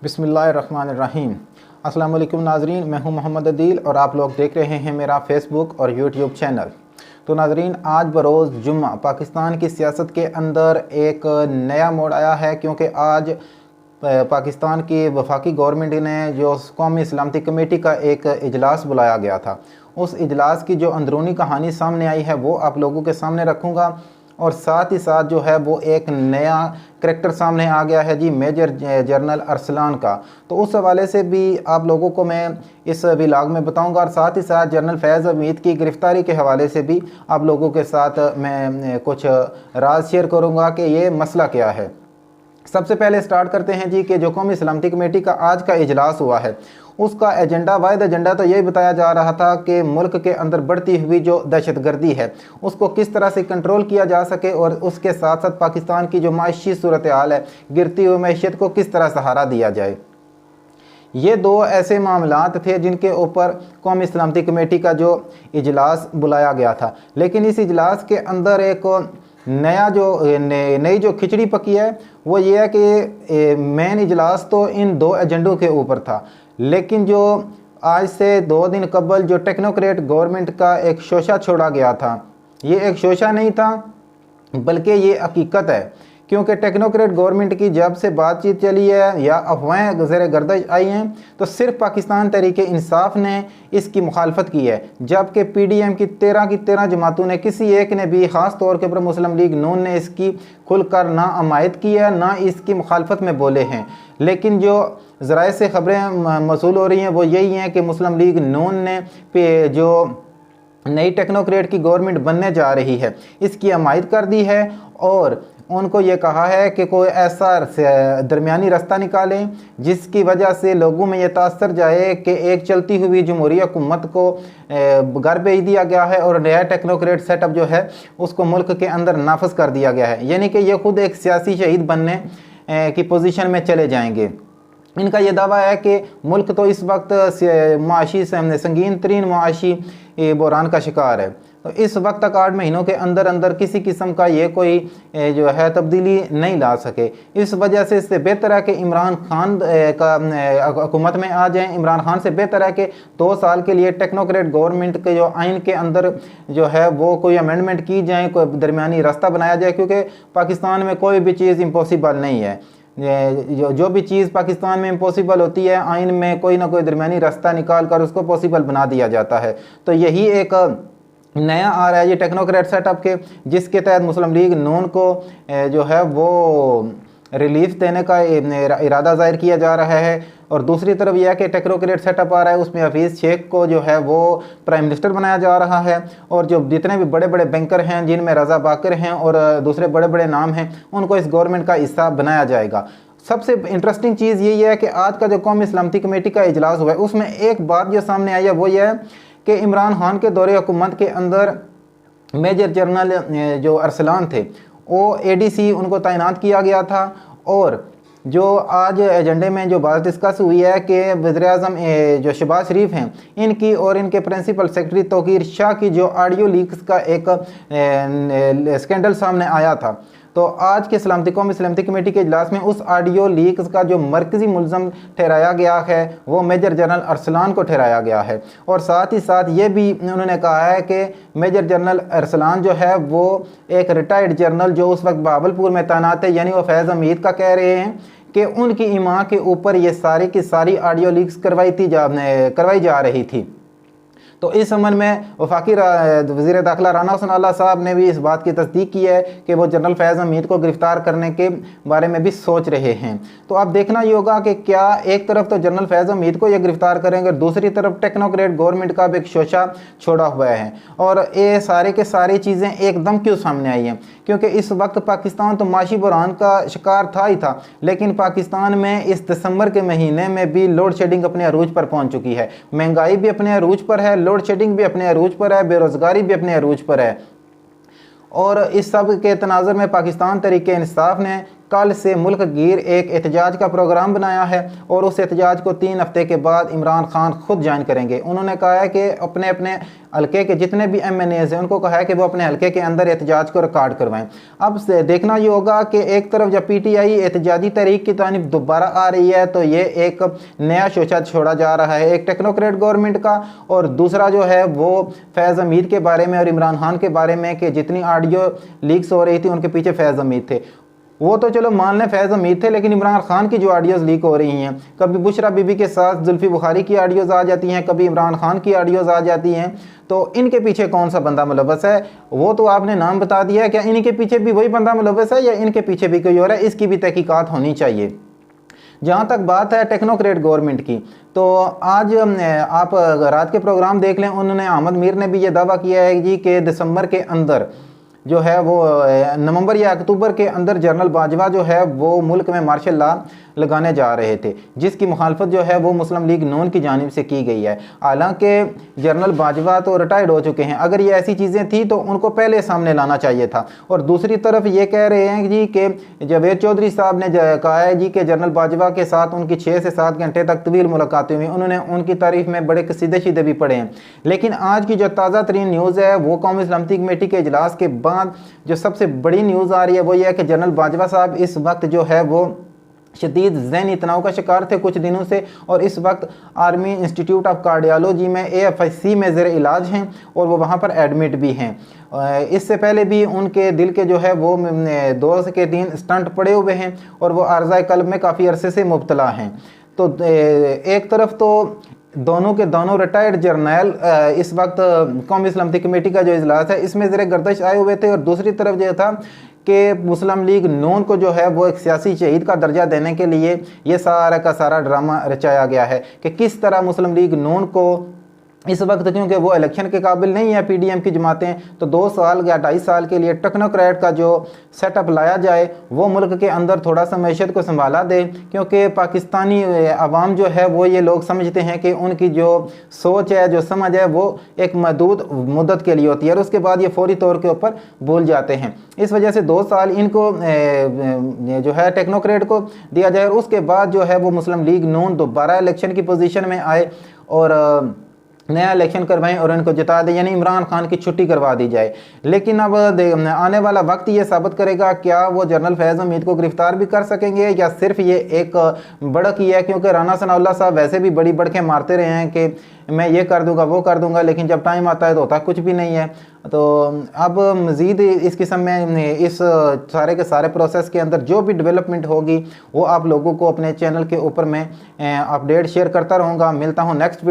बिस्मिल्लाहिर्रहमानिर्रहीम। अस्सलाम वालेकुम नाजरीन, मैं हूं मोहम्मद अदील और आप लोग देख रहे हैं मेरा फेसबुक और यूट्यूब चैनल। तो नाजरीन, आज बरोज़ जुम्मा पाकिस्तान की सियासत के अंदर एक नया मोड़ आया है, क्योंकि आज पाकिस्तान की वफाकी गवर्नमेंट ने जो कौमी सलामती कमेटी का एक इजलास बुलाया गया था, उस इजलास की जो अंदरूनी कहानी सामने आई है वो आप लोगों के सामने रखूँगा। और साथ ही साथ जो है वो एक नया करैक्टर सामने आ गया है जी, मेजर जनरल अरसलान का। तो उस हवाले से भी आप लोगों को मैं इस व्लॉग में बताऊंगा, और साथ ही साथ जनरल फैज़ हमीद की गिरफ़्तारी के हवाले से भी आप लोगों के साथ मैं कुछ राज शेयर करूंगा कि ये मसला क्या है। सबसे पहले स्टार्ट करते हैं जी कि जो कौमी सलामती कमेटी का आज का इजलास हुआ है, उसका एजेंडा वाहिद एजेंडा तो यही बताया जा रहा था कि मुल्क के अंदर बढ़ती हुई जो दहशतगर्दी है उसको किस तरह से कंट्रोल किया जा सके, और उसके साथ साथ पाकिस्तान की जो माशी सूरत हाल है, गिरती हुई मैशियत को किस तरह सहारा दिया जाए। ये दो ऐसे मामलात थे जिनके ऊपर कौमी सलामती कमेटी का जो इजलास बुलाया गया था। लेकिन इस इजलास के अंदर एक नया जो नई जो खिचड़ी पकी है वो ये है कि मेन इजलास तो इन दो एजेंडों के ऊपर था, लेकिन जो आज से 2 दिन कबल जो टेक्नोक्रेट गवर्नमेंट का एक शोशा छोड़ा गया था, ये एक शोशा नहीं था बल्कि ये हकीकत है। क्योंकि टेक्नोक्रेट गवर्नमेंट की जब से बातचीत चली है या अफवाहें ज़ेर गर्दिश आई हैं, तो सिर्फ पाकिस्तान तहरीक इंसाफ ने इसकी मुखालफत की है, जबकि PDM की 13 जमातों ने किसी एक ने भी, ख़ास तौर के ऊपर मुस्लिम लीग नून ने इसकी खुलकर ना हमायत की है, ना इसकी मुखालफत में बोले हैं। लेकिन जो ज़राए से ख़बरें मौसूल हो रही हैं वो यही हैं कि मुस्लिम लीग नून ने जो नई टेक्नोक्रेट की गवर्नमेंट बनने जा रही है इसकी हमायत कर दी है, और उनको ये कहा है कि कोई ऐसा दरमियानी रास्ता निकालें जिसकी वजह से लोगों में ये तासर जाए कि एक चलती हुई जमहूरी हुकूमत को घर भेज दिया गया है और नया टेक्नोक्रेट सेटअप जो है उसको मुल्क के अंदर नाफज कर दिया गया है, यानी कि ये खुद एक सियासी शहीद बनने की पोजीशन में चले जाएंगे। इनका ये दावा है कि मुल्क तो इस वक्त माशी संगीन तरीन माशी बहरान का शिकार है, तो इस वक्त तक 8 महीनों के अंदर अंदर किसी किस्म का ये कोई जो है तब्दीली नहीं ला सके। इस वजह से इससे बेहतर है कि इमरान खान का हुकूमत में आ जाएं। इमरान खान से बेहतर है कि 2 साल के लिए टेक्नोक्रेट गवर्नमेंट के जो आइन के अंदर जो है वो कोई अमेंडमेंट की जाए, कोई दरमियानी रास्ता बनाया जाए, क्योंकि पाकिस्तान में कोई भी चीज़ इम्पॉसिबल नहीं है। जो भी चीज़ पाकिस्तान में इम्पॉसिबल होती है, आइन में कोई ना कोई दरमियानी रास्ता निकाल कर उसको पॉसिबल बना दिया जाता है। तो यही एक नया आ रहा है ये टेक्नोक्रेट सेटअप के, जिसके तहत मुस्लिम लीग नून को जो है वो रिलीफ देने का इरादा ज़ाहिर किया जा रहा है। और दूसरी तरफ यह है कि टेक्नोक्रेट सेटअप आ रहा है, उसमें हफीज़ शेख को जो है वो प्राइम मिनिस्टर बनाया जा रहा है, और जो जितने भी बड़े बड़े बैंकर हैं जिनमें रज़ा बाकर हैं और दूसरे बड़े बड़े नाम हैं उनको इस गवर्नमेंट का हिस्सा बनाया जाएगा। सबसे इंटरेस्टिंग चीज़ यही है कि आज का जो कौमी सलामती कमेटी का इजलास हुआ है उसमें एक बात जो सामने आई है वो ये है कि इमरान खान के दौरे हुकूमत के अंदर मेजर जनरल जो अरसलान थे वो ADC उनको तैनात किया गया था। और जो आज एजेंडे में जो बात डिस्कस हुई है कि वज़ीर-ए-आज़म जो शहबाज शरीफ हैं इनकी और इनके प्रिंसिपल सेक्रेटरी तौकीर शाह की जो ऑडियो लीक्स का एक स्कैंडल सामने आया था, तो आज के कौमी सलामती कमेटी के इजलास में उस ऑडियो लीक्स का जो मरकज़ी मुलज़म ठहराया गया है वो मेजर जनरल अरसलान को ठहराया गया है। और साथ ही साथ ये भी उन्होंने कहा है कि मेजर जनरल अरसलान जो है वो एक रिटायर्ड जनरल जो उस वक्त बहावलपुर में तैनात है, यानी वो फैज़ हमीद का कह रहे हैं कि उनकी इमाम के ऊपर ये सारी की सारी ऑडियो लीक्स करवाई जा रही थी। तो इस संबंध में वफाकी वज़ीर दाखिला राना हुसैन अल्लाह साहब ने भी इस बात की तस्दीक की है कि वो जनरल फैज़ हमीद को गिरफ़्तार करने के बारे में भी सोच रहे हैं। तो अब देखना ये होगा कि क्या एक तरफ तो जनरल फैज़ हमीद को ये गिरफ़्तार करेंगे, दूसरी तरफ टेक्नोक्रेट गवर्नमेंट का भी एक शोशा छोड़ा हुआ है। और ये सारे के सारी चीज़ें एकदम क्यों सामने आई हैं, क्योंकि इस वक्त पाकिस्तान तो माशी बहरान का शिकार था ही था, लेकिन पाकिस्तान में इस दिसंबर के महीने में भी लोड शेडिंग अपने अरूज पर पहुँच चुकी है, महंगाई भी अपने अरूज पर है, लोड शेडिंग भी अपने अरूज पर है, बेरोजगारी भी अपने अरूज पर है। और इस सब के तनाज़ुर में पाकिस्तान तहरीक इंसाफ ने कल से मुल्क गिर एक एहतजाज का प्रोग्राम बनाया है और उस एहतजाज को 3 हफ्ते के बाद इमरान खान खुद ज्वाइन करेंगे। उन्होंने कहा है कि अपने अपने हल्के के जितने भी MNAs हैं उनको कहा है कि वो अपने हल्के के अंदर एहतजाज को रिकॉर्ड करवाएं। अब से देखना ये होगा कि एक तरफ जब PTI एहतजाजी तहरीक की तारीफ दोबारा आ रही है तो ये एक नया शोशा छोड़ा जा रहा है एक टेक्नोक्रेट गवर्नमेंट का, और दूसरा जो है वो फैज़ हमीद के बारे में और इमरान खान के बारे में कि जितनी ऑडियो लीक्स हो रही थी उनके पीछे फैज़ हमीद थे। वो तो चलो मान लें फैज़ हमीद थे, लेकिन इमरान खान की जो ऑडियोज़ लीक हो रही हैं, कभी बुशरा बीबी के साथ जुल्फी बुखारी की ऑडियोज़ आ जाती हैं, कभी इमरान खान की ऑडियोज़ आ जाती हैं, तो इनके पीछे कौन सा बंदा मुलव्वस है? वो तो आपने नाम बता दिया है, क्या इनके पीछे भी वही बंदा मुलव्वस है या इनके पीछे भी कोई और है? इसकी भी तहकीकात होनी चाहिए। जहाँ तक बात है टेक्नोक्रेट गवर्नमेंट की, तो आज आप रात के प्रोग्राम देख लें, उन्होंने अहमद मीर ने भी ये दावा किया है जी कि दिसंबर के अंदर जो है वो नवंबर या अक्टूबर के अंदर जनरल बाजवा जो है वो मुल्क में मार्शल लॉ लगाने जा रहे थे, जिसकी मुखालफत जो है वो मुस्लिम लीग नून की जानिब से की गई है। हालांकि जनरल बाजवा तो रिटायर्ड हो चुके हैं, अगर ये ऐसी चीज़ें थी तो उनको पहले सामने लाना चाहिए था। और दूसरी तरफ ये कह रहे हैं जी कि जावेद चौधरी साहब ने कहा है जी कि जनरल बाजवा के साथ उनकी 6 से 7 घंटे तक तवील मुलाकातें हुई, उन्होंने उनकी तारीफ में बड़े कसीदे शीदे भी पढ़े हैं। लेकिन आज की जो ताज़ा तरीन न्यूज़ है वो कौमी सलामती कमेटी के इजलास के बाद जो सबसे बड़ी न्यूज़ आ रही है वो ये है कि जनरल बाजवा साहब इस वक्त जो है वो शदीद ज़हनी तनाव का शिकार थे कुछ दिनों से, और इस वक्त आर्मी इंस्टीट्यूट ऑफ कार्डियोलॉजी में AFIC में ज़ेर इलाज हैं और वो वहाँ पर एडमिट भी हैं। इससे पहले भी उनके दिल के जो है वो 2 से 3 स्टंट पड़े हुए हैं और वो आर्ज़ाए कल्ब में काफ़ी अरसे से मुब्तला हैं। तो एक तरफ तो दोनों के दोनों रिटायर्ड जर्नल इस वक्त कौमी सलामती कमेटी का जो इजलास है इसमें ज़रा गर्दिश आए हुए थे, और दूसरी तरफ जो था कि मुस्लिम लीग नून को जो है वो एक सियासी शहीद का दर्जा देने के लिए ये सारा का सारा ड्रामा रचाया गया है कि किस तरह मुस्लिम लीग नून को इस वक्त, क्योंकि वो इलेक्शन के काबिल नहीं है PDM की जमातें, तो 2 साल या 2.5 साल के लिए टेक्नोक्रेट का जो सेटअप लाया जाए वो मुल्क के अंदर थोड़ा सा मैशत को संभाला दे, क्योंकि पाकिस्तानी अवाम जो है वो ये लोग समझते हैं कि उनकी जो सोच है, जो समझ है, वो एक महदूद मुद्दत के लिए होती है और उसके बाद ये फौरी तौर के ऊपर भूल जाते हैं। इस वजह से 2 साल इनको जो है टेक्नोक्रेट को दिया जाए और उसके बाद जो है वो मुस्लिम लीग नून दोबारा इलेक्शन की पोजीशन में आए और नया इलेक्शन करवाएं और इनको जिता दें, यानी इमरान खान की छुट्टी करवा दी जाए। लेकिन अब आने वाला वक्त ये साबित करेगा क्या वो जनरल फैज़ हमीद को गिरफ्तार भी कर सकेंगे या सिर्फ ये एक बढ़क ही है, क्योंकि राना सनाउल्लाह साहब वैसे भी बड़ी बढ़कें मारते रहे हैं कि मैं ये कर दूंगा वो कर दूंगा, लेकिन जब टाइम आता है तो होता कुछ भी नहीं है। तो अब मज़ीद इस किस्म में इस सारे के सारे प्रोसेस के अंदर जो भी डेवलपमेंट होगी वो आप लोगों को अपने चैनल के ऊपर मैं अपडेट शेयर करता रहूँगा। मिलता हूँ नेक्स्ट